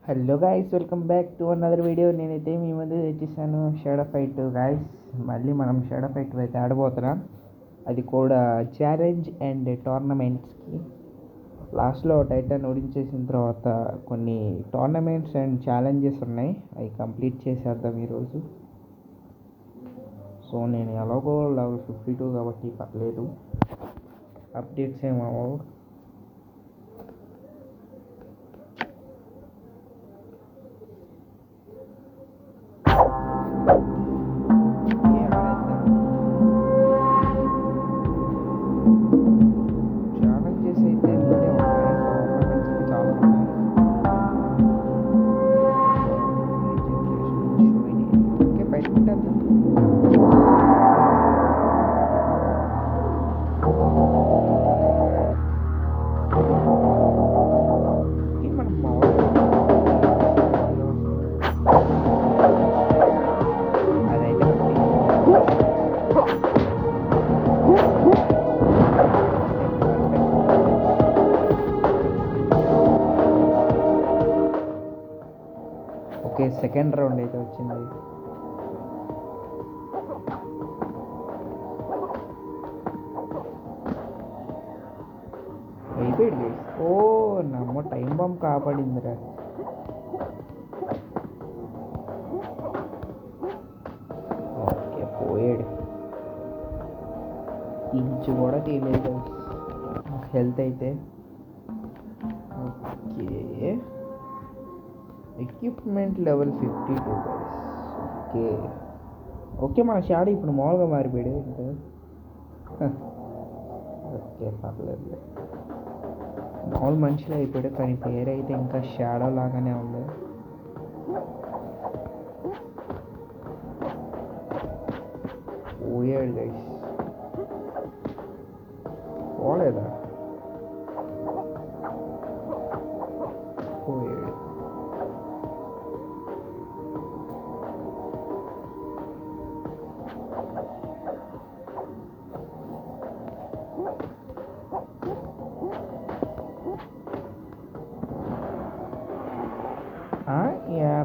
Hello guys, welcome back to another video. నేనైతే మీ ముందు తెచ్చేసాను shadow fight guys. మళ్ళీ మనం షాడో ఫైట్ అయితే ఆడబోతున్నాం. అది కూడా ఛాలెంజ్ అండ్ టోర్నమెంట్స్కి. లాస్ట్లో టైటన్ ఓడించేసిన తర్వాత కొన్ని టోర్నమెంట్స్ అండ్ ఛాలెంజెస్ ఉన్నాయి. అవి కంప్లీట్ చేసేద్దాం ఈరోజు. సో నేను ఎలాగో లెవెల్ 52 కాబట్టి పర్లేదు, అప్డేట్స్ ఏమవు. ఛాలెంజెస్ అయితే ముందే ఉన్నాయి, టోర్నమెంట్స్ అయితే చాలా ఉన్నాయి. ఓకే, ఫైట్ పెట్టేద్దాం. మనం అదైతే ఓకే. సెకండ్ రౌండ్ అయితే వచ్చింది. అయిపోయింది. ఓ నమ్మ, టైం బాంబ్ కాపాడిందిరా. ఓకే, పోయాడు. ఇంచు కూడా తీయలేదు హెల్త్ అయితే. Okay, equipment level 52 guys. Okay okay, మన షాడో ఇప్పుడు మామూలుగా మారిపోయాడు ఇంకా. ఓకే, పర్లేదు. మామూలు మనుషులు అయిపోయాడు, కానీ పేరు అయితే ఇంకా షాడో లాగానే ఉంది. పోయాడు గైస్. పోలేదా? పోయాడు.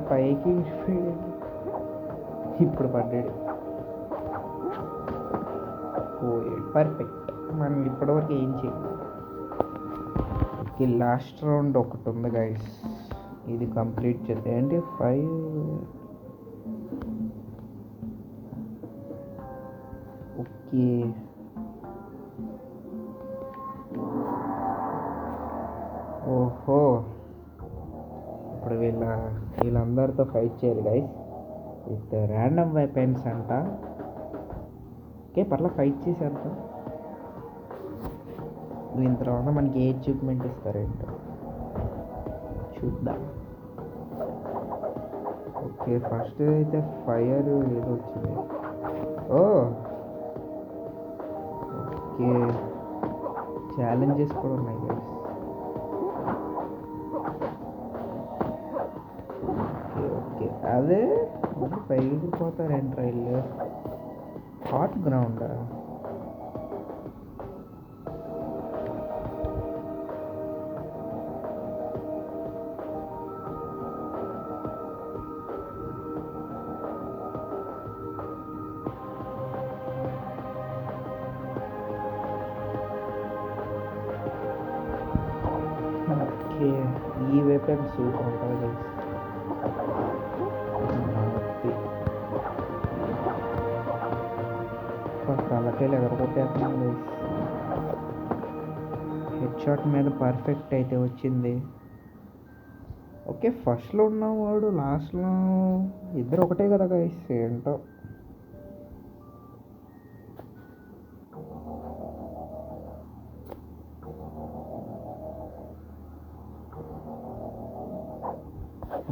పైకి ఇప్పుడు పడ్డాడు. పోయాడు. పర్ఫెక్ట్. మనం ఇప్పటివరకు ఏం చేయాలి. ఓకే, లాస్ట్ రౌండ్ ఒకటి ఉంది గైస్. ఇది కంప్లీట్ చేద్దాం. ఏంటి 5? ఓకే, ఓహో, ఇప్పుడు వీళ్ళందరితో ఫైట్ చేయాలి గైస్ విత్ ర్యాండమ్ వెపన్స్ అంట. ఓకే, పర్లా ఫైట్ చేసేద్దాం. దీని తర్వాత మనకి ఏ అచీవ్మెంట్ ఇస్తారేంటో చూద్దాం. ఓకే, ఫస్ట్ అయితే ఫైర్ ఏదో వచ్చింది. ఓ ఓకే, ఛాలెంజెస్ కూడా ఉన్నాయి గైస్. ఓకే, అదే పైకి పోతారేంటి రైళ్ళు? హాట్ గ్రౌండా? ఓకే, ఈ వెపన్ సూపర్ ఉంటుంది గైస్. తలకాయలు ఎగరగొట్టేస్తున్నాం గైస్. హెడ్ షాట్ మీద పర్ఫెక్ట్ అయితే వచ్చింది. ఓకే, ఫస్ట్లో ఉన్నవాడు లాస్ట్లో ఇద్దరు ఒకటే కదా గైస్, ఏంటో.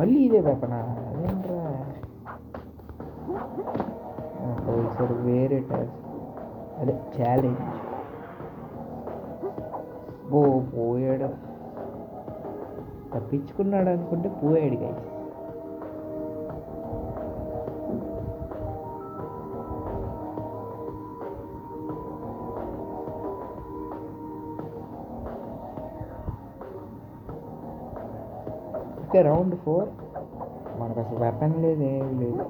మళ్ళీ ఇదే వెపనా? అదేంట్రా, ఈసారి వేరే టాస్క్, అదే ఛాలెంజ్. ఓ పోయాడు. తప్పించుకున్నాడు అనుకుంటే పోయాడు గైస్. Okay round 4. మనకు అసలు వెపన్ లేదు, ఏమి లేదు.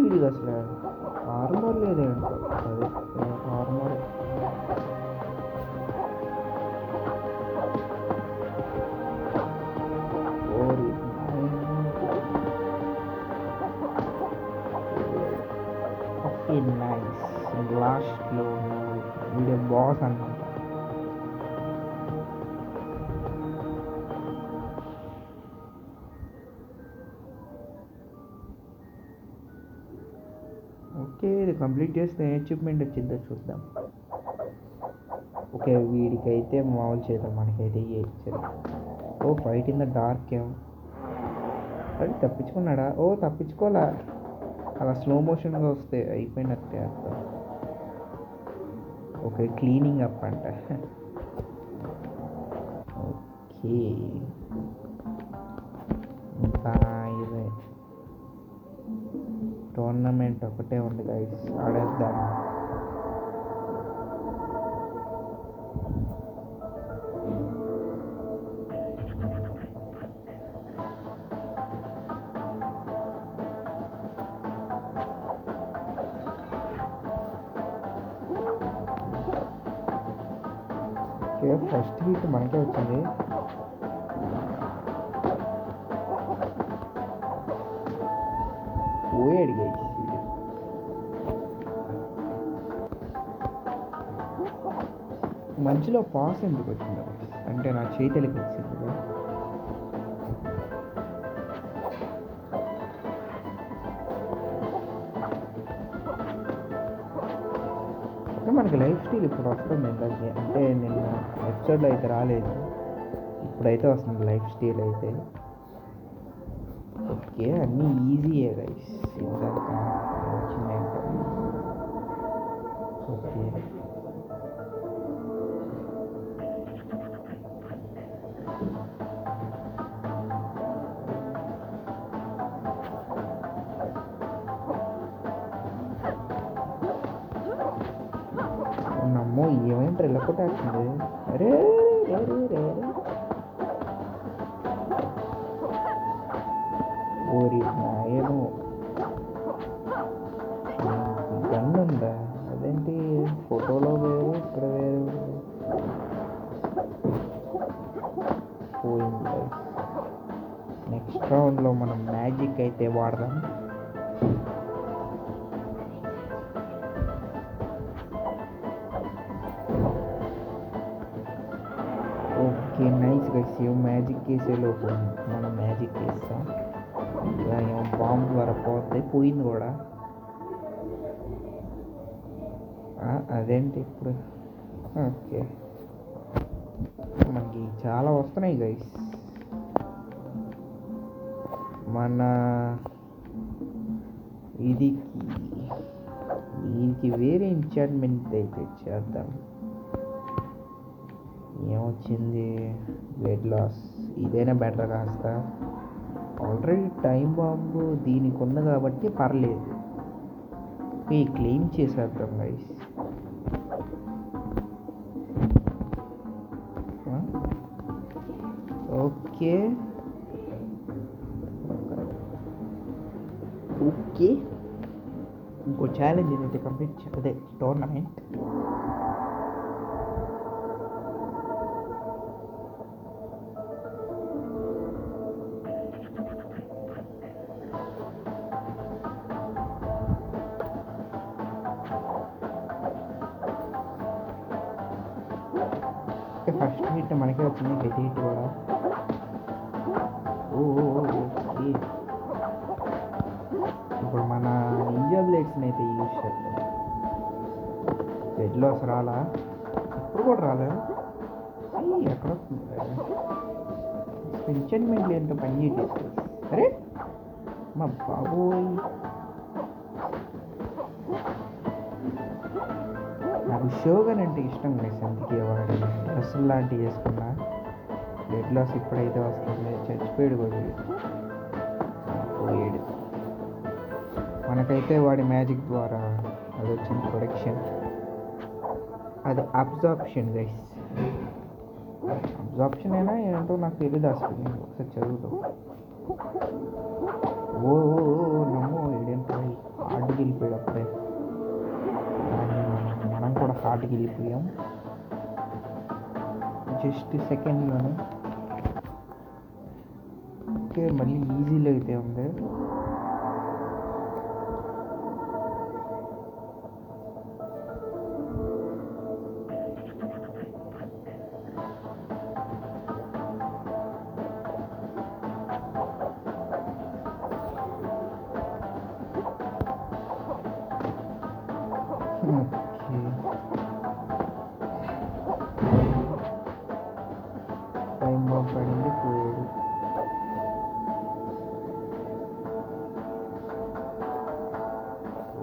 వీడికి అసలు ఆర్మర్ లేదేంటో. అదే ఆర్మర్. Okay nice. లాస్ట్లో వీడియో బాస్ అనమాట. ఓకే ఇది కంప్లీట్ చేస్తే అచీవ్మెంట్ వచ్చిందో చూద్దాం. ఓకే వీడికైతే మామూలు చేద్దాం, మనకైతే ఇచ్చారు. ఓ ఫైట్ ఇన్ ద డార్క్ ఏమో. అది తప్పించుకున్నాడా? ఓ తప్పించుకోలే, అలా స్లో మోషన్గా వస్తే అయిపోయినట్టే అర్థం. ఓకే క్లీనింగ్ అప్ అంట. ఓకే ఇంకా ఇదే టోర్నమెంట్ ఒకటే ఉంది గైస్, ఆడేద్దాం. ఓకే ఫస్ట్ హీట్ మనకే వచ్చింది. పోయాడు గైస్. మధ్యలో పాస్ ఎందుకు వచ్చింది? అంటే నా చేతులకి వచ్చింది. మనకి లైఫ్ స్టైల్ ఇప్పుడు వస్తుంది ఇందాకే, అంటే నేను ఎపిసోడ్లో అయితే రాలేదు, ఇప్పుడైతే వస్తుంది లైఫ్ స్టైల్ అయితే. ఓకే అన్నీ ఈజీయే గైస్. ఇందాక వచ్చిందంటే ఓకే నమ్మో ఏమైనా ఇలా కొట్టేస్తుంది. అరే రే రే ఓరి నాయను, గన్ ఉందా? అదేంటి ఫోటోలో వేరు ఇక్కడ వేరు పోయింది. నెక్స్ట్ రౌండ్లో మనం మ్యాజిక్ అయితే వాడదాం. Okay nice guys. మ్యాజిక్ వేసేలోపు మనం మ్యాజిక్ వేస్తాం. ఇలా ఏమో బాంబు ద్వారా పోయింది కూడా. అదేంటి ఇప్పుడు? ఓకే మనకి చాలా వస్తున్నాయి గైస్. మన దీనికి వేరే ఎంచాంట్మెంట్ అయితే చేద్దాం. ఏమొచ్చింది? Blood loss. ఇదైనా బెటర్ కాస్త. ఆల్రెడీ టైం బాంబు దీనికి ఉంది కాబట్టి పర్లేదు. ఈ క్లెయిమ్ చేసేద్దాం గైస్. ఓకే ఓకే ఇంకో ఛాలెంజ్ అయితే కంప్లీట్ అదే టోర్నమెంట్. ఫస్ట్ హిట్ మనకే వచ్చింది, గట్టి హిట్ కూడా. ఓకే ఇప్పుడు మన నింజా బ్లేడ్స్ని అయితే యూజ్ చేద్దాం. రెడ్ లాస్ రాలా? ఇప్పుడు కూడా రాలే. ఎక్కడ ఎంచాంట్మెంట్లు ఏంటో పని చేయట్లేదు. అరే మా బాబోయ్, నాకు షోగన్ అంటే ఇష్టం లేదు. అందుకే వాడి డ్రెస్సులు లాంటివి వేసుకున్నా. బ్లడ్ లాస్ ఇప్పుడైతే వస్తుంది. చచ్చిపోయాడు కూడా పోయాడు. మనకైతే వాడి మ్యాజిక్ ద్వారా అది వచ్చింది ప్రొడక్షన్. అది అబ్జార్ప్షన్ గైస్. అబ్జార్ప్షన్ అయినా ఏంటో నాకు తెలియదు అసలు. ఒకసారి చదువుతాం. ఓ నమ్మో ఏంటో హార్డ్కి వెళ్ళిపోయాడు అప్పుడే. మనం కూడా హార్డ్కి వెళ్ళిపోయాం జస్ట్ సెకండ్లోనే. ఓకే మళ్ళీ ఈజీలో అయితే ఉంది. టైం బాంబ్ పడింది, పోయాడు.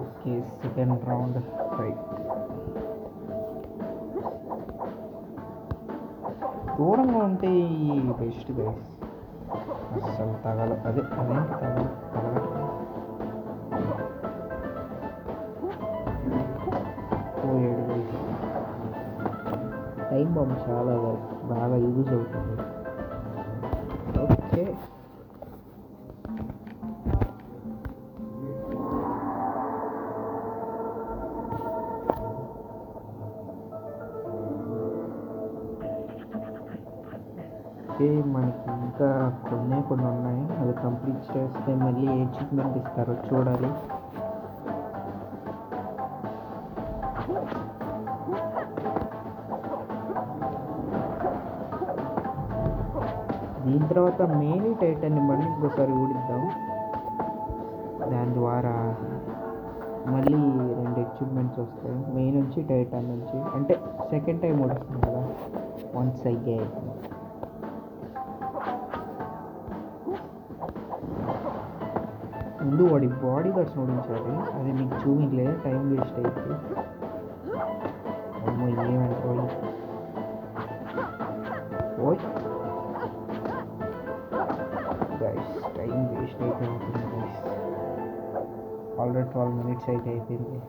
Okay second round fight. దూరంగా ఉంటే ఈ బెస్ట్ గైస్. అస్సలు తగల అదేంటి తగలట్లేదు. పోయాడు గైస్. టైం బాంబ్ చాలా బాగా యూజ్ అవుతుంది. ఓకే మనకి ఇంకా కొన్ని ఉన్నాయి. అది కంప్లీట్ చేస్తే మళ్ళీ ఏ అచీవ్మెంట్ ఇస్తారో చూడాలి. దీని తర్వాత మెయిన్ టైటాన్ని మళ్ళీ ఇంకోసారి ఊడిద్దాం. దాని ద్వారా మళ్ళీ 2 అచీవ్మెంట్స్ వస్తాయి. మెయిన్ నుంచి టైటాన్ నుంచి. అంటే సెకండ్ టైం ఓడిస్తుంది కదా వన్స్ అయ్యాయి. ముందు వాడి బాడీ గార్డ్స్ ఓడించాలి. అది మీకు చూపించలేదు, టైం వేస్ట్ అయితే. అమ్మో ఏమంటారు గైస్, టైం వేస్ట్ అయితే అవుతుంది గైస్. ఆల్రెడీ 12 minutes అయితే అయిపోయింది.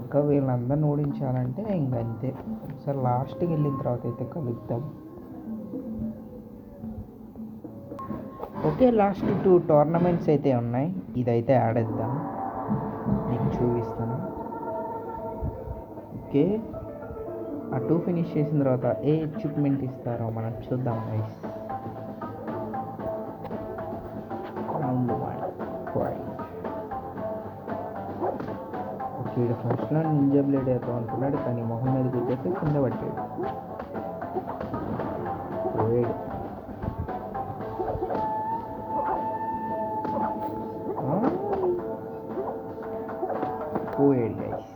ఇంకా వీళ్ళందరిని ఓడించాలంటే ఇంకంతే. ఒకసారి లాస్ట్కి వెళ్ళిన తర్వాత అయితే కలుద్దాం. ఓకే లాస్ట్ 2 టోర్నమెంట్స్ అయితే ఉన్నాయి. ఇదైతే ఆడేద్దాం, మీకు చూపిస్తాను. ఓకే ఆ 2 ఫినిష్ చేసిన తర్వాత ఏ అచీవ్మెంట్ ఇస్తారో మనం చూద్దాం గైస్. ఓకే ఫస్ట్లో నింజా బ్లేడ్ అవుతాం అనుకున్నాడు, కానీ మొహం మీద కూర్చేసి కింద పట్టాడు. పోయాడు. పోయాడు గైస్.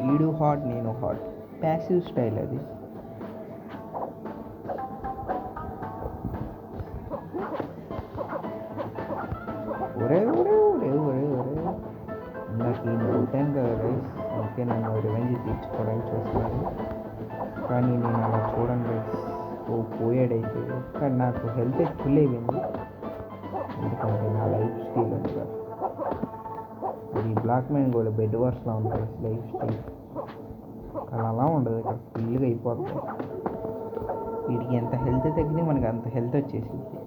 ఈడు హాట్, నేను హాట్. ప్యాసివ్ స్టైల్ అది. ఒరే ఒరే ఒరే ఒరే ఒరే నాకు నేను కొట్టాను కదా గైస్. ఓకే నన్ను రివెంజ్ తీర్చుకోవడానికి చూస్తున్నాను, కానీ నేను అలా చూడండి గైస్. పోయాడైతే. కానీ నాకు హెల్త్ ఫుల్ అయిపోయింది, ఎందుకంటే నా లైఫ్ స్టైల్ ఉంది కదా. అది బ్లాక్ మ్యాన్ కూడా బెడ్ వర్స్లా ఉంటుంది లైఫ్ స్టైల్. అలా ఉండదు, ఇక్కడ ఫుల్గా అయిపోతుంది. వీడికి ఎంత హెల్త్ తగ్గింది, మనకి అంత హెల్త్ వచ్చేసింది.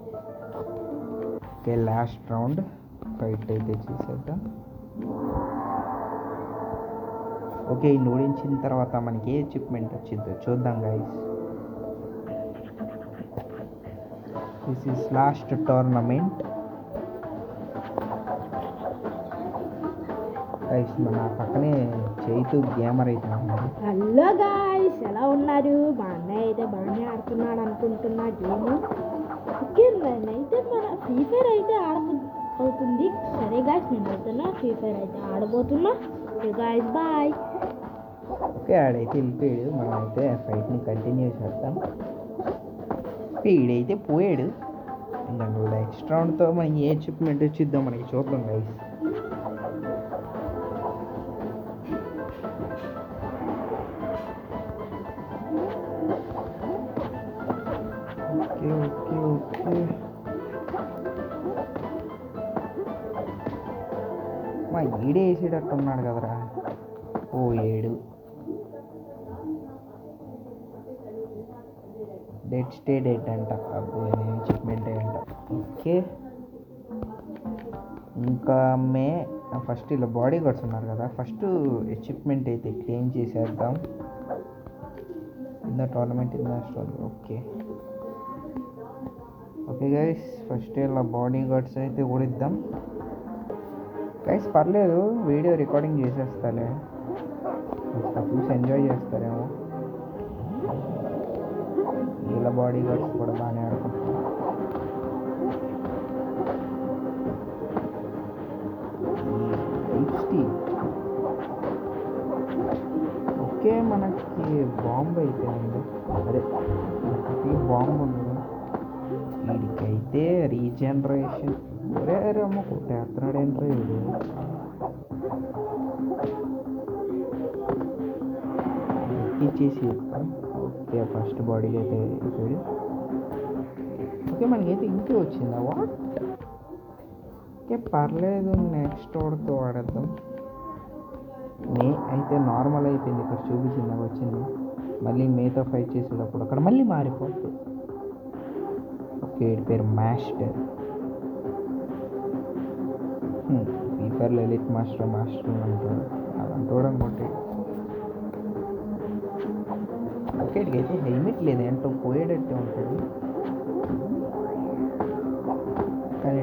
ఓకే లాస్ట్ రౌండ్ ఫైట్ అయితే చేసేద్దాం. ఓకే ఈ ఓడించిన తర్వాత మనకి ఏ అచీవ్మెంట్ వచ్చిందో చూద్దాం guys. This is lost tournament guys. మన పక్కనే చైతు గేమర్ అయితే ఉన్నారు. హలో గాయ్స్, ఎలా ఉన్నారు? మా అన్నయ్య అయితే బాగానే ఆడుతున్నాడు అనుకుంటున్నా గేమ్. ఓకే నేనైతే మన ఫ్రీ ఫైర్ అయితే అవుతుంది. సరే గాయ్స్, నేను వెళ్తున్నా, ఫ్రీ ఫైర్ అయితే ఆడబోతున్నా. Guys bye. ఓకే ఆడైతే వెళ్ళిపోయాడు. మనం అయితే ఫైట్ని కంటిన్యూ చేద్దాం. వీడైతే పోయాడు. ఇంకా నెక్స్ట్ రౌండ్తో మనం ఏ అచీవ్మెంట్ వచ్చిద్దాం మనకి చూద్దాం గైస్. ఓకే ఓకే ఓకే మా ఈడే వేసేటట్టు ఉన్నాడు కదరా. ఓ 7 డెడ్ స్టే డెడ్ అంట. అబ్బో నేను అచీవ్మెంట్ అంట. ఓకే ఇంకా ఫస్ట్ ఇలా బాడీ గార్డ్స్ ఉన్నారు కదా, ఫస్ట్ అచీవ్మెంట్ అయితే క్లెయిమ్ చేసేద్దాం. In the tournament in the story. Okay okay guys, first ఇలా బాడీ గార్డ్స్ అయితే ఓడిద్దాం గైస్. పర్లేదు, వీడియో రికార్డింగ్ చేసేస్తాలే, చూసి ఎంజాయ్ చేస్తారేమో. ఇలా బాడీ గార్డ్స్ కూడా బాగానే ఆడుకుంటారు. ఓకే మనకి బాంబు అయితే ఉంది. అదే మనకి బాంబు ఉంది. వీడికైతే రీజనరేషన్ ఒరే అమ్మ కొట్టేస్తున్నాడు ఏంటో ఇది. ఎక్కిచ్చేసి ఓకే ఫస్ట్ బాడీకి అయితే అయిపోయాడు. ఓకే మనకైతే ఇంటికి వచ్చిందా వాట్. ఓకే పర్లేదు, నెక్స్ట్ వాడితో ఆడేద్దాం. అయితే నార్మల్ అయిపోయింది, ఇక్కడ చూపించింది నాకు వచ్చింది. మళ్ళీ మేతో ఫైట్ చేసేటప్పుడు అక్కడ మళ్ళీ మారిపోతుంది. ఓకే వీడి పేరు master. Free fire Lalit master అంటాడు, అలాంటి అనుకోండి. ఓకే అయితే హెల్మెట్ లేదు, ఏంటో పోయేటట్టే ఉంటుంది. కానీ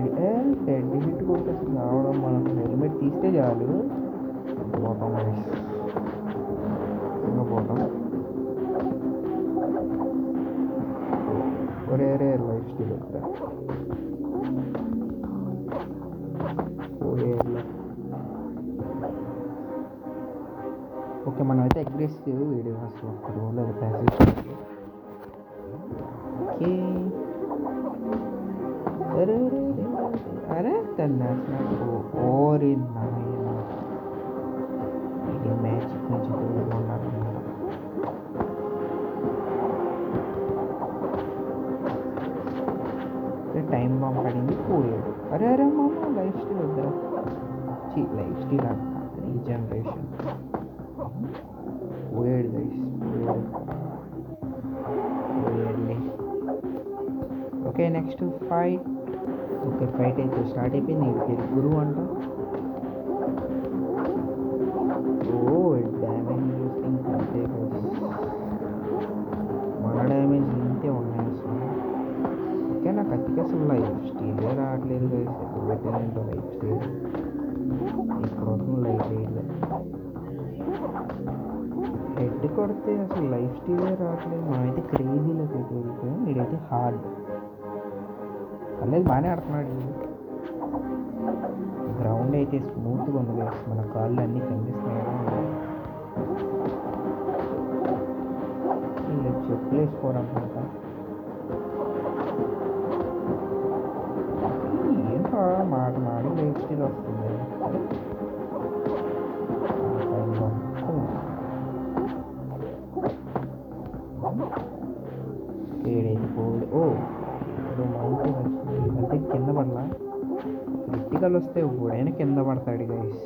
హెడ్ హిట్ కొట్టేసి రావడం, మనకు హెల్మెట్ తీస్తే చాలు పోతాం పోతాం. ఒరే లైఫ్ స్టైల్ వద్దా ఓకే మనం అయితే అగ్రెసివ్ వీడియో అసలు ఒక్క రోజులో ప్యాసేజ్. ఓకే అరే తన ఓరి నాయన ఇది మ్యాజిక్ నుంచి దూరంగా ఉన్నారన్నమాట. టైం బాంబ్ పడింది పోయాడు. అరే మామ లైఫ్ స్టైల్ వద్దరా, లైఫ్ స్టైల్ అంట రీజనరేషన్ పోయాడు గైస్ పోయాడులే. Okay next fight. Okay fight అయితే స్టార్ట్ అయిపోయింది. ఇది గురువు అంట. ఓ డ్యామేజ్ చూస్తే అంతే మన డ్యామేజ్ ఇంతే ఉన్నాయి అసలు. ఓకే నాకు అతికి అసలు లైఫ్ స్టైలే రావట్లేదు గైస్. ఎప్పుడు పెట్టానంటే లైఫ్ స్టైల్ ఇక్కడ వస్తుంది లైఫ్ స్టైల్. హెడ్ కొడితే అసలు లైఫ్ స్టైలే రావట్లేదు. మనమైతే క్రేజీలో పెట్టేది, వీడైతే హార్డ్. పర్లేదు బాగానే ఆడుతున్నాడు. గ్రౌండ్ అయితే స్మూత్గా ఉంది గైస్, మన కాళ్ళు అన్నీ కనిపిస్తున్నాయి కదా. వీళ్ళు చెప్పులు వేసుకోరనుకుంటా. ఏంటో మాడి లైఫ్ స్టైల్ వస్తుంది. ఏడైతే పోడు. ఓ మౌంటైన్ వచ్చింది అంటే కింద పడలా. క్రిటికల్ వస్తే ఎవడైనా కింద పడతాడు గైస్.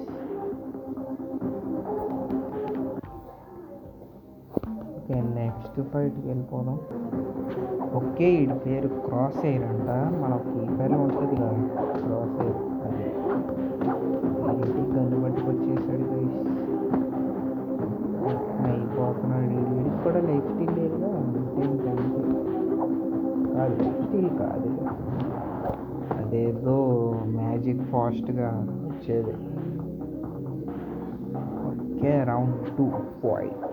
ఓకే నెక్స్ట్ ఫైట్కి వెళ్ళిపోదాం. ఓకే వీడి పేరు క్రాస్ ఎయిర్ అంట. మన ఫ్రీ ఫైర్లో ఉంటుంది కదా క్రాస్ ఎయిర్, అది వీడికి గన్ను పట్టుకొచ్చేసాడు గైస్. అయిపోతున్నాడు. వీడికి కూడా లైఫ్ స్టైల్ లేదుగా, అంతే కాదు లైఫ్ స్టైల్ కాదు, అదేదో మ్యాజిక్ ఫాస్ట్గా వచ్చేది. Okay round 2 fight.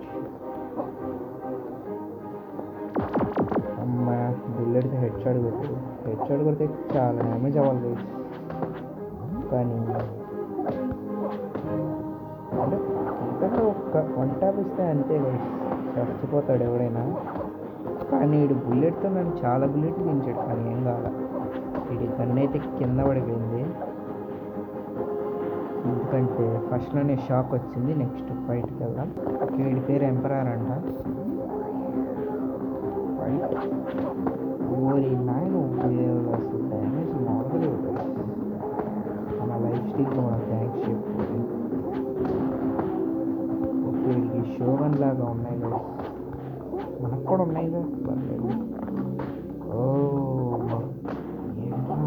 అమ్మ బుల్లెట్తో హెడ్ షాట్ కొట్టాడు. హెడ్ షాట్ కొడితే చాలా డ్యామేజ్ అవ్వాలి గైస్. కానీ అంటే ఇంకా ఒక్క 1 ట్యాప్ ఇస్తే అంతే గైస్, చచ్చిపోతాడు ఎవడైనా. కానీ వీడు బుల్లెట్తో నన్ను చాలా బుల్లెట్లు దించాడు, కానీ ఏం కావాల. వీడి గన్ అయితే కింద పడిపోయింది, ఎందుకంటే ఫస్ట్లోనే షాక్ వచ్చింది. నెక్స్ట్ ఫైట్కి వెళ్దాం. ఓకే వీడి పేరు ఎంపరర్ అంట. ఫైట్ ఓరి నాయన అసలు డ్యామేజ్ మామూలుగా మన లైఫ్ స్టైల్కి మన థ్యాంక్స్ చెప్పు. లాగా ఉన్నాయి కదా, మనకు కూడా ఉన్నాయి కదా పర్లేదు. ఓ ఏంట్రా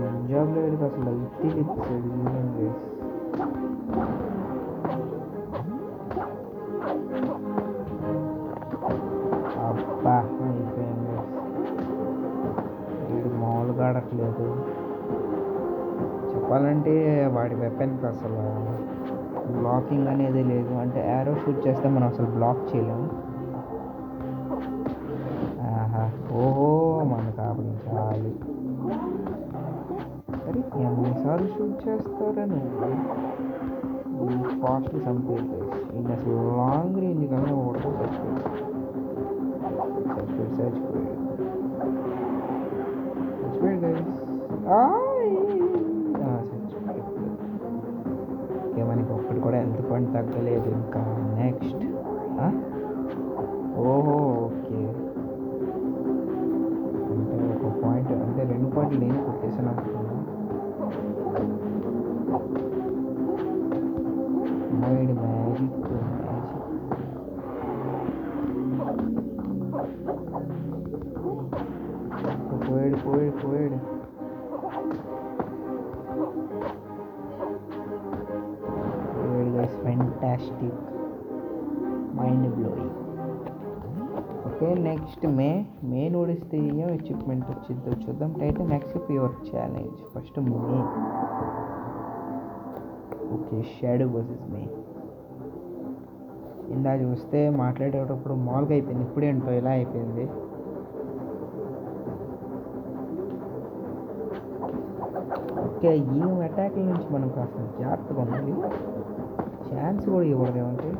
పంజాబ్లో వీడికి అసలు లైట్ ఇచ్చాడు చూడండి. అబ్బా అయిపోయింది, వీడు మామూలుగా ఆడట్లేదు. చెప్పాలంటే వాడి వెపన్కి అసలు బ్లాకింగ్ అనేది లేదు. అంటే యారో షూట్ చేస్తే మనం అసలు బ్లాక్ చేయలేము. ఆహా ఓహో మనకు కాపాడించాలి. అరే ఎన్నిసార్లు షూట్ చేస్తారా నువ్వు? ఫాస్ట్లీ సంపేట్ ఈయన అసలు లాంగ్ రేంజ్ కన్నా ఒకటి చచ్చిపోయాడు గైస్. ఓకే మనకి ఒక్కటి కూడా ఎంత పాయింట్ తగ్గలేదు. ఇంకా నెక్స్ట్ ఓహో ఓకే, అంటే ఒక పాయింట్ అంటే 2 పాయింట్లు నేను కొట్టేసాను అనుకున్నా. మైడ్ మ్యాజిక్ పోయాడు పోయాడు పోయాడు. Fantastic, mind blowing. Okay next May ఓడిస్తే ఏం అచీవ్మెంట్ వచ్చిందో చూద్దాం. Title accept your challenge. First May. Okay shadow versus May. ఇందా చూస్తే మాట్లాడేటప్పుడు మామూలుగా అయిపోయింది, ఇప్పుడేంటో ఇలా అయిపోయింది. ఓకే ఈ అటాక్ల నుంచి మనం కాస్త జాగ్రత్తగా ఉండాలి. ఛాన్స్ కూడా ఇవ్వకూడదు ఏమంటే.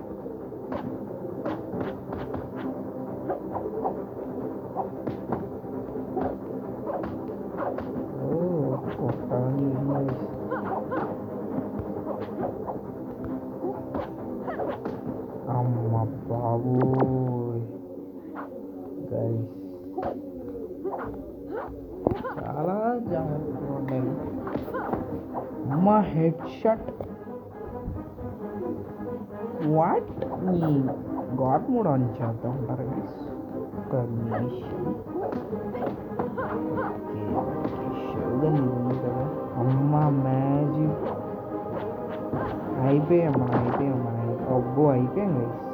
అమ్మ బాబు గైస్ చాలా జాగ్రత్తగా ఉండాలి. అమ్మ head shot. What me God mode on చేద్దాం ఉంటారు గైస్. ఒక నిమిషం. షోగా ఉంది కదా. అమ్మ మ్యాజిక్ అయిపోయాం మనం. అబ్బో అయిపోయాం గైస్.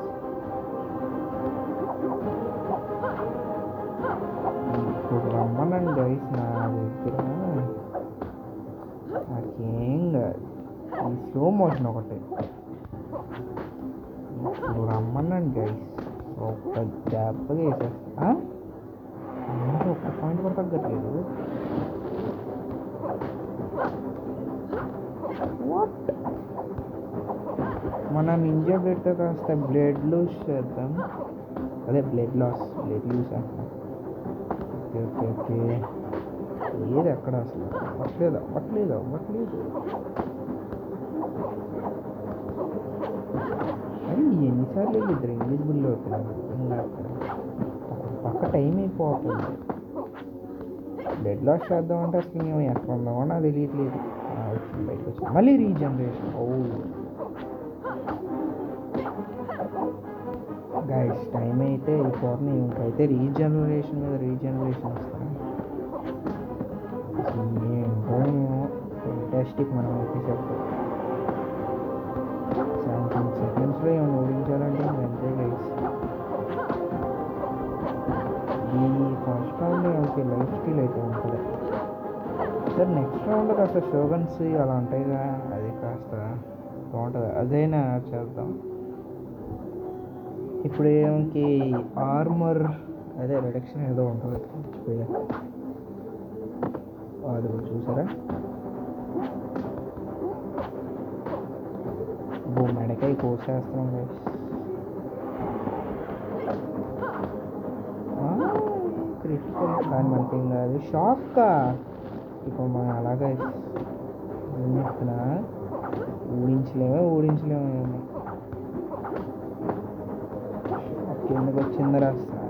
ఇప్పుడు రమ్మనండి గైస్ నా దగ్గర. నాకేం కాదు, ఈ స్లో మోషన్ ఒకటి. ఇప్పుడు రమ్మనండి గైస్. ఒక్క దెబ్బగా వేసేస్తా. ఒక్క పాయింట్ కూడా తగ్గట్లేదు. వాట్ మన నింజా బ్లేడ్తో కాస్త బ్లడ్ లూజ్ చేద్దాం. అదే బ్లడ్ లూజ్ అంటున్నా. ఓకే ఓకే ఓకే ఏది ఎక్కడ అసలు అవ్వట్లేదు. అది ఎన్నిసార్లు ఇద్దరు ఇన్విజిబుల్లో ఇంకా పక్క టైం అయిపోతుంది. బ్లడ్ లాస్ చేద్దామంటే అసలు మేము ఎక్కడ ఉన్నామో నాకు తెలియట్లేదు. బయటకు వచ్చి మళ్ళీ రీజనరేషన్. ఓ గైస్ టైం అయితే అయిపోతుంది. ఇంకైతే రీజనరేషన్ వస్తాను. ఏంటో ఫెంటాస్టిక్. మనం అయితే చెప్పు 17 సెకండ్స్లో ఏమైనా ఓడించాలంటే అంతే గైస్. ఈ first round okay life steel అయితే ఉంటుంది సార్. నెక్స్ట్ రౌండ్ కాస్త షోగన్స్ అలా ఉంటాయి కదా, అది కాస్త బాగుంటుంది. అదైనా చేద్దాం. ఇప్పుడు ఏమికి ఆర్మర్ అదే రిడక్షన్ ఏదో ఉంటుంది మర్చిపోయా. అది చూసారా మెడకాయ కోసేస్తున్నాం గైస్. క్రిటికల్ కానీ మనకి ఏం కాదు. షాక్కా ఇప్పుడు మనం అలాగే ఏం చెప్తున్నా ఊడించలేమో. కిందకు వచ్చింది రాస్తా.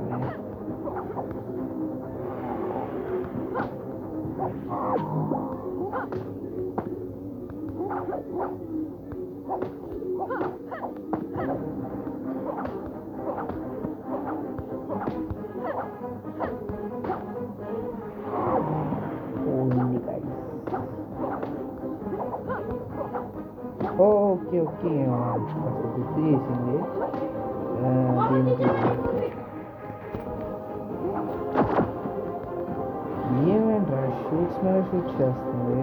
ఓకే ఓకే కాస్త గుర్తు చేసింది. దీనికి ఏమేంట్రా షూట్స్ మీద షూట్స్ చేస్తుంది.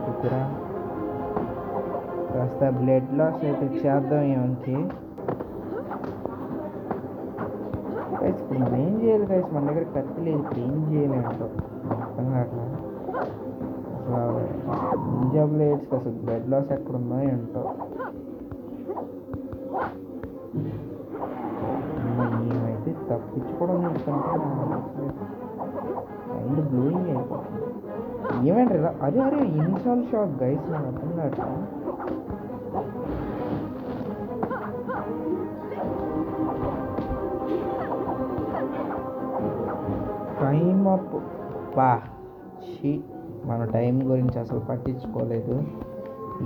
కుకురా కాస్త బ్లడ్ లాస్ అయితే చేద్దాం ఏమంటే. ఇప్పుడు మనం ఏం చేయాలి గైస్? మన దగ్గర కత్తి లేదు, ఇప్పుడు ఏం చేయాలి అంటాం అర్థం కావట్లేదు. నింజా బ్లేడ్స్ అసలు బ్లడ్ లాస్ ఎక్కడ ఉన్నాయి ఏంటో. మేమైతే తప్పించుకోవడం చూస్తుంటే మైండ్ బ్లోయింగ్ అయిపోతుంది. ఏమంటారు ఇలా అరే అరే ఎన్నిసార్లు షాక్ గైస్, నాకు అర్థం కావట్లేదు. టైం అప్ బా షీ, మన టైం గురించి అసలు పట్టించుకోలేదు.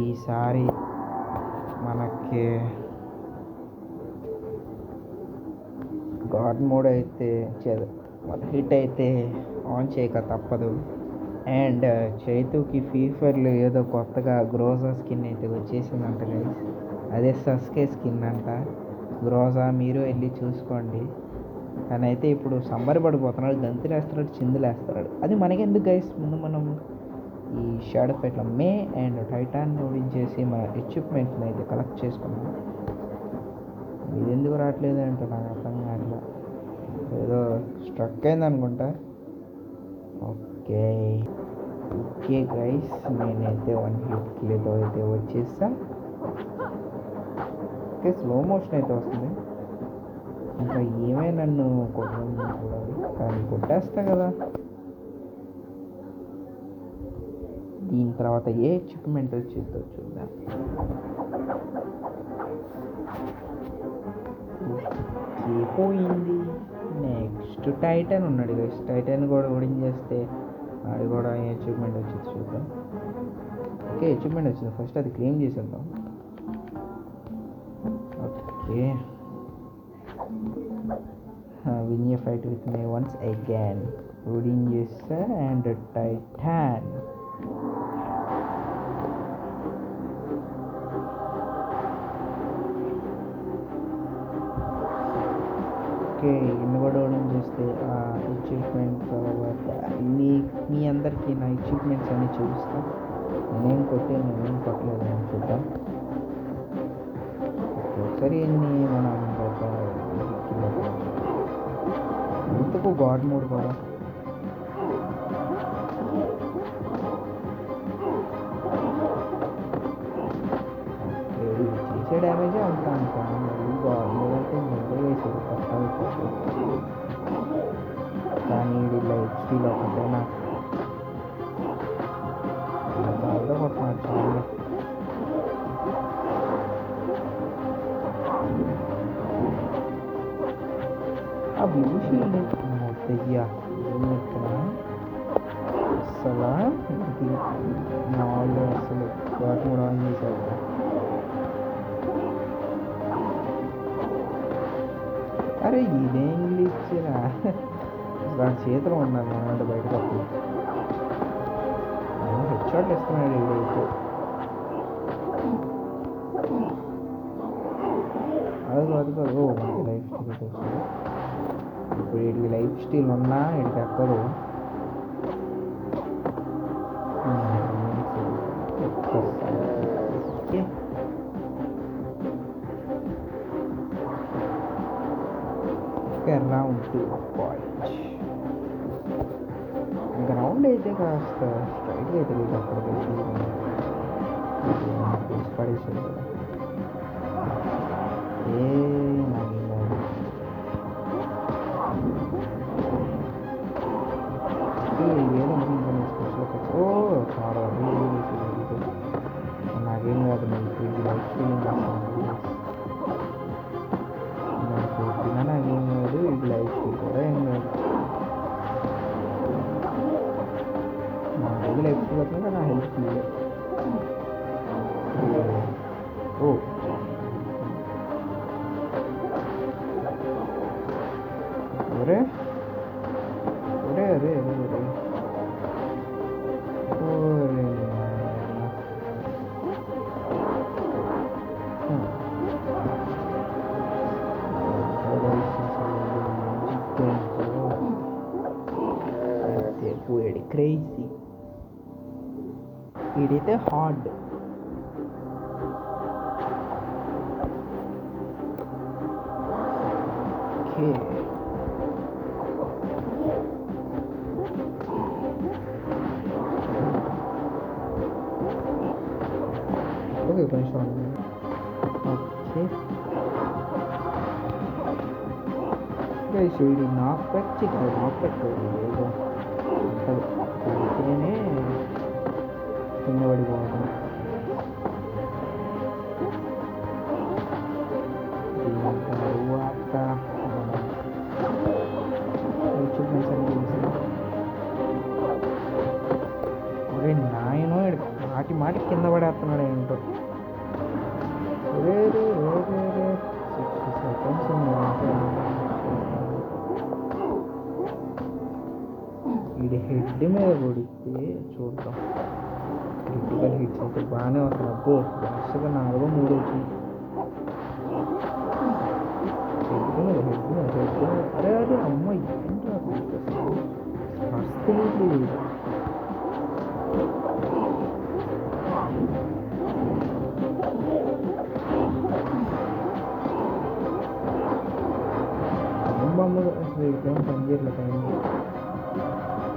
ఈసారి మనకి గాడ్ మోడ్ అయితే మన హిట్ అయితే ఆన్ చేయక తప్పదు. అండ్ చైతుకి ఫీఫర్లు ఏదో కొత్తగా గ్రోజా స్కిన్ అయితే వచ్చేసిందంట గైస్. అదే సస్కే స్కిన్ అంట. గ్రోజా మీరు వెళ్ళి చూసుకోండి. కానీ అయితే ఇప్పుడు సంబర పడిపోతున్నాడు, గంతులేస్తున్నాడు, చిందులేస్తున్నాడు. అది మనకెందుకు గైస్, ముందు మనం ఈ షాడో ఫైట్లో మే అండ్ టైటాన్ ఓడించేసి మన ఎక్విప్మెంట్ని అయితే కలెక్ట్ చేసుకున్నాం. ఇది ఎందుకు రావట్లేదు అంటే నాకు అర్థం కావట్లేదు. ఏదో స్ట్రక్ అయింది అనుకుంటా. ఓకే ఓకే గైస్, నేనైతే 1 హిట్ కిల్తో అయితే వచ్చేస్తా. ఓకే స్లో మోషన్ అయితే వస్తుంది. ఇంకా ఏమే నన్ను కొట్టడం చూడాలి, కానీ కొట్టేస్తా కదా. దీని తర్వాత ఏ ఎక్విప్మెంట్ వచ్చిందో చూద్దాం. పోయింది. నెక్స్ట్ టైటన్ ఉన్నాడు గైస్, టైటన్ కూడా ఓడించేస్తే అది కూడా ఏ అచీవ్మెంట్ వచ్చింది చూద్దాం. ఓకే అచీవ్మెంట్ వచ్చింది, ఫస్ట్ అది క్లెయిమ్ చేసేద్దాం. Okay win a fight with me once again. Odin చేస్తా and Titan. ఓకే ఇన్ని కూడా ఓడిన్ చేస్తే ఆ అచీవ్మెంట్ తర్వాత మీ అందరికీ నా అచీవ్మెంట్స్ అన్నీ చూపిస్తా. నేనేం కొట్టలేదు అని చూద్దాం. ఒకసారి ఎన్ని మనం ఇంతకు గాడ్ మోడ్ కూడా చేసే డ్యామేజే అంత గాడ్ మోడ్ అంటే ముందే వేసాడు కష్టాలు. కానీ ఇలా హెచ్పీలో ఒకటైనా బాగా కొట్టినాడు చాలా. ఆ బ్లూ షీల్డ్ మొత్తయ్యా ఏమి ఎక్కడ అసలు నా వాళ్ళు అసలు వాటి కూడా ఆన్ చేశారు. అరే ఇదేం ఇచ్చిరా వాడి చేతిలో ఉన్నాను అంటే బయటకు వస్తుంది. హెడ్ షాట్లు ఇస్తున్నాడు ఇదైతే. అదిగో ఓ మనకి లైఫ్ స్టైల్ వచ్చింది. ఇప్పుడు వీటికి లైఫ్ స్టైల్ ఉన్నా వీటికి ఎక్కదు. రౌండ్ 2 గ్రౌండ్ అయితే కాస్త స్ట్రైట్గా అయితే లేదు, అక్కడ పడేసాడు కదా. నాకు ఓ చాలా నాకేం కాదు, మీకు లైఫ్ ఫీలింగ్ చూసినా నాకేం కాదు, ఇది లైఫ్ ఫీల్ కూడా ఏం కాదు. నాకేది లైఫ్ ఫీల్ అవుతుంది, నా హెల్త్ ఫీల్. ఓ ఒరే ఒరే అరే అరే అరే ఓరే అయిపోయాడు క్రేజీ. వీడైతే హార్డ్. ఓకే ఓకే కొంచెం ఓకే ఇది నాకు పెట్టి నాకు పెట్టాడు ఏదో పడితేనే కింద పడిపోవడం. దీని తరువాత అచీవ్మెంట్స్ అని చూస్తాం. ఒరే నాయన మాటి మాటి కింద పడేస్తున్నాడు ఏంటో. 60 సెకండ్స్ వీడి హెడ్ మీద కొడితే చూద్దాం. క్రిటికల్ హిట్స్ అయితే బాగానే వస్తుంది. అబ్బో వరుసగా 4 3 వచ్చింది. హెడ్ అరే అరే అమ్మ ఏంటో మస్తు. బొమ్మలు అసలు ఇదేం పనిచేయట్లేదు టైం.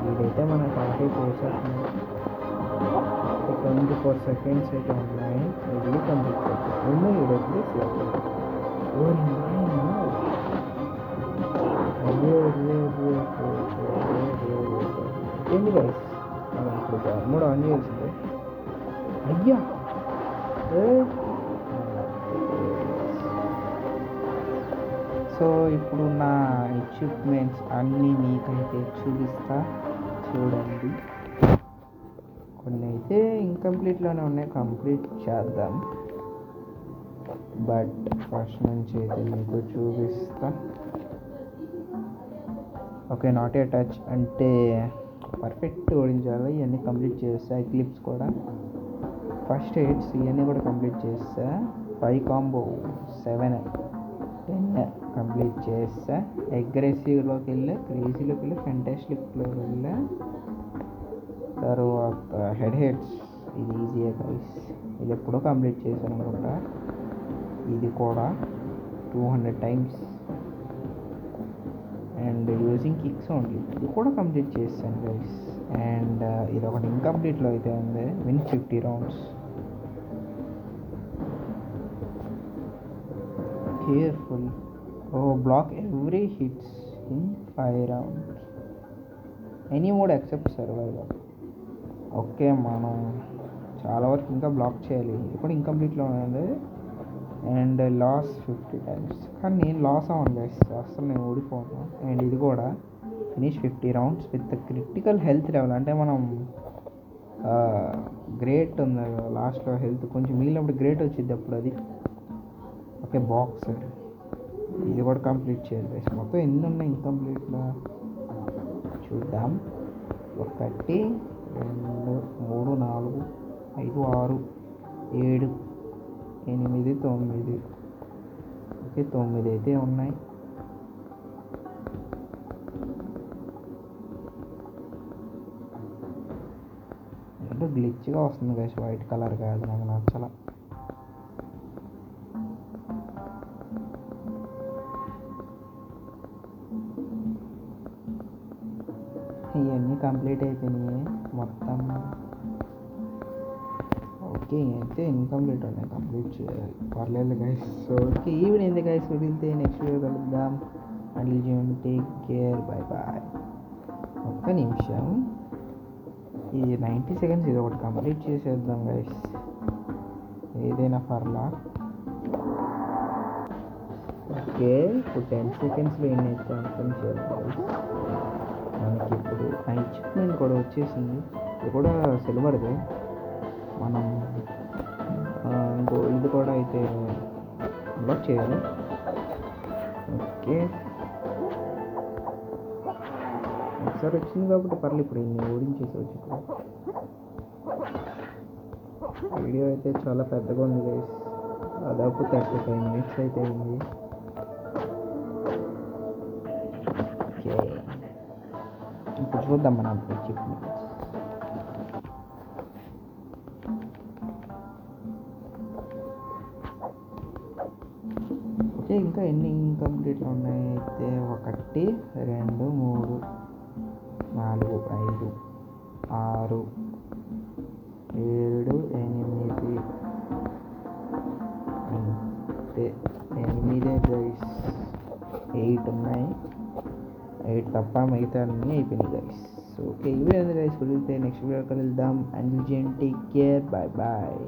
వీడైతే మన కాఫీ పోసేస్తుంది. 24 సెకండ్స్ అయితే ఉన్నాయి. ఇది కంప్లీట్ చేస్తాను. వీడైతే ఏంటి గైస్ మనం ఇప్పుడు గవర్నమెంట్ ఆన్ చేసింది. అయ్యా సో ఇప్పుడు నా ఎక్విప్మెంట్స్ అన్నీ మీకైతే చూపిస్తా చూడండి. కొన్ని అయితే ఇన్కంప్లీట్లోనే ఉన్నాయి, కంప్లీట్ చేద్దాం. బట్ ఫస్ట్ నుంచి అయితే మీకు చూపిస్తా. ఓకే నాట్ ఏ టచ్ అంటే పర్ఫెక్ట్ ఓడించాలి. ఇవన్నీ కంప్లీట్ చేస్తా. క్లిప్స్ కూడా ఫస్ట్ ఎయిడ్స్ ఇవన్నీ కూడా కంప్లీట్ చేస్తా. 5 కాంబో 7 10 కంప్లీట్ చేస్తా. అగ్రెసివ్లోకి వెళ్ళా, క్రేజీలోకి వెళ్ళా, ఫెంటాస్టిక్లోకి వెళ్ళా. తర్వాత హెడ్స్ ఇది ఈజీయే గైస్. ఇది ఎప్పుడో కంప్లీట్ చేశాను అనుకుంటా. ఇది కూడా 200 times and using kicks only. ఇది కూడా కంప్లీట్ చేస్తాను గైస్. అండ్ ఇది ఒకటి ఇన్కంప్లీట్లో అయితే ఉంది. Win 50 rounds. Careful. Block every hits in 5 rounds. Any mode except survival. Okay మనం చాలా వరకు ఇంకా బ్లాక్ చేయాలి. ఇది కూడా ఇన్కంప్లీట్లో ఉంది. And loss 50 times. కానీ నేను లాస్ అవ్వను గైస్, అసలు నేను ఓడిపోను. అండ్ ఇది కూడా finish 50 rounds with critical health level. అంటే మనం గ్రేట్ ఉంది లాస్ట్లో హెల్త్ కొంచెం మిగిలినప్పుడు గ్రేట్ వచ్చింది అప్పుడు అది. ఓకే బాక్సర్ ఇది కూడా కంప్లీట్ చేయాలి గైస్. మొత్తం ఎన్ని ఉన్నాయి ఇన్కంప్లీట్లో చూద్దాం. 1 2 3 4 5 6 7 8 9. ఓకే 9 అయితే ఉన్నాయి. అంటే గ్లిచ్గా వస్తుంది గైస్, వైట్ కలర్ కాదు, నాకు నచ్చల. ఇవన్నీ కంప్లీట్ అయిపోయినాయి మొత్తం. ఓకే అయితే ఇన్కంప్లీట్ ఉన్నాయి, కంప్లీట్ చేయాలి. పర్లేదు గైస్. సో ఓకే ఈ వీడియో ఎందుకు గైస్, వదిలితే నెక్స్ట్ వీడియో కలుద్దాం. And take care, bye bye. ఒక్క నిమిషం, ఇది 90 సెకండ్స్ ఇది ఒకటి కంప్లీట్ చేసేద్దాం గైస్. ఏదైనా పర్లా. ఓకే ఇప్పుడు 10 సెకండ్స్లో ఎన్ని అయితే అనుకుని చేద్దాం గైస్. మనకి ఇప్పుడు ఆ అచీవ్మెంట్ కూడా వచ్చేసింది. ఇది కూడా సిల్వర్దే. మనం ఇది కూడా అయితే అన్లాక్ చేయాలి. ఓకే ఒకసారి వచ్చింది కాబట్టి పర్లేదు. ఇప్పుడు ఇన్ని ఓడించేసి వచ్చి వీడియో అయితే చాలా పెద్దగా ఉంది గైస్. దాదాపు 35 మినిట్స్ అయితే అయింది. ఓకే ఇప్పుడు చూద్దాం మనం చెప్పి. ఓకే, ఇంకా ఎన్ని ఇన్కంప్లీట్లో ఉన్నాయి అయితే 1 2 3 4 5 6 7 8 అంతే 8 గైస్. 8 ఉన్నాయి. 8 తప్ప మిగతా అన్నీ అయిపోయినాయి గైస్. ఓకే, ఇవే ఉంది గైస్. కుదిరితే నెక్స్ట్ వీడియో కలుద్దాం. And take care, bye bye.